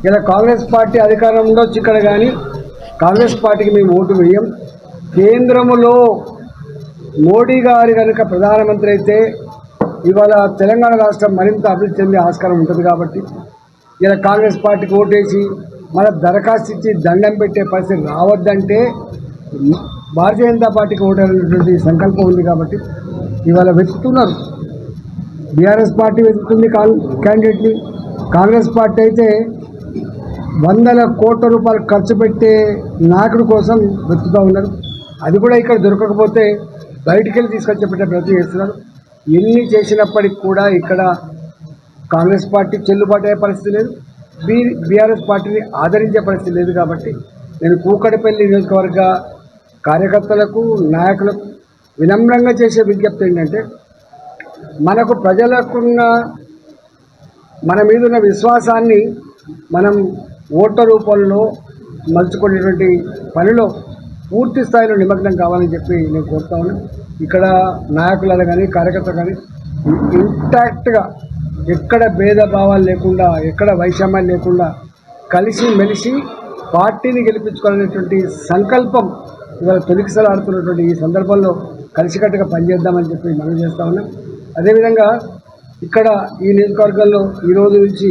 ఇలా కాంగ్రెస్ పార్టీ అధికారంలో వచ్చి ఇక్కడ కానీ కాంగ్రెస్ పార్టీకి మేము ఓటు వేయం. కేంద్రంలో మోడీ గారు కనుక ప్రధానమంత్రి అయితే ఇవాళ తెలంగాణ రాష్ట్రం మరింత అభివృద్ధి చెందే ఆస్కారం ఉంటుంది. కాబట్టి ఇలా కాంగ్రెస్ పార్టీకి ఓటేసి మన దరఖాస్తు ఇచ్చి దండం పెట్టే పరిస్థితి రావద్దంటే భారతీయ జనతా పార్టీకి ఓటేయాలనేటువంటి సంకల్పం ఉంది. కాబట్టి ఇవాళ వెతుకుతున్నారు. బీఆర్ఎస్ పార్టీ వెతుకుతుంది క్యాండిడేట్ని. కాంగ్రెస్ పార్టీ అయితే వందల కోట్ల రూపాయలు ఖర్చు పెట్టే నాయకుడి కోసం వెతుకుతూ ఉన్నారు. అది కూడా ఇక్కడ దొరకకపోతే బయటికి వెళ్ళి తీసుకొచ్చి పెట్టే ప్రయత్నం చేస్తున్నారు. ఎన్ని చేసినప్పటికి కూడా ఇక్కడ కాంగ్రెస్ పార్టీ చెల్లుబాటు అయ్యే పరిస్థితి లేదు, బీఆర్ఎస్ పార్టీని ఆదరించే పరిస్థితి లేదు. కాబట్టి నేను కూకట్పల్లి నియోజకవర్గ కార్యకర్తలకు నాయకులకు వినమ్రంగా చేసే విజ్ఞప్తి ఏంటంటే, మనకు ప్రజలకున్న మన మీద ఉన్న విశ్వాసాన్ని మనం ఓట్ల రూపంలో మలుచుకునేటువంటి పనిలో పూర్తి స్థాయిలో నిమగ్నం కావాలని చెప్పి నేను కోరుతా ఉన్నాను. ఇక్కడ నాయకులలో కానీ కార్యకర్తలు కానీ ఇంటాక్ట్గా ఎక్కడ భేదభావాలు లేకుండా ఎక్కడ వైషమ్యాలు లేకుండా కలిసి మెలిసి పార్టీని గెలిపించుకోవాలనేటువంటి సంకల్పం ఇవాళ తొలికిసలాడుతున్నటువంటి ఈ సందర్భంలో కలిసికట్టుగా పనిచేద్దామని చెప్పి మనం చేస్తూ ఉన్నాం. అదేవిధంగా ఇక్కడ ఈ నియోజకవర్గంలో ఈరోజు నుంచి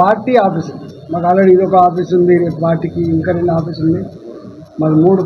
పార్టీ ఆఫీసు మాకు ఆల్రెడీ ఇదొక ఆఫీస్ ఉంది, పార్టీకి ఇంకా 2 ఆఫీసులు ఉన్నాయి. మాకు 3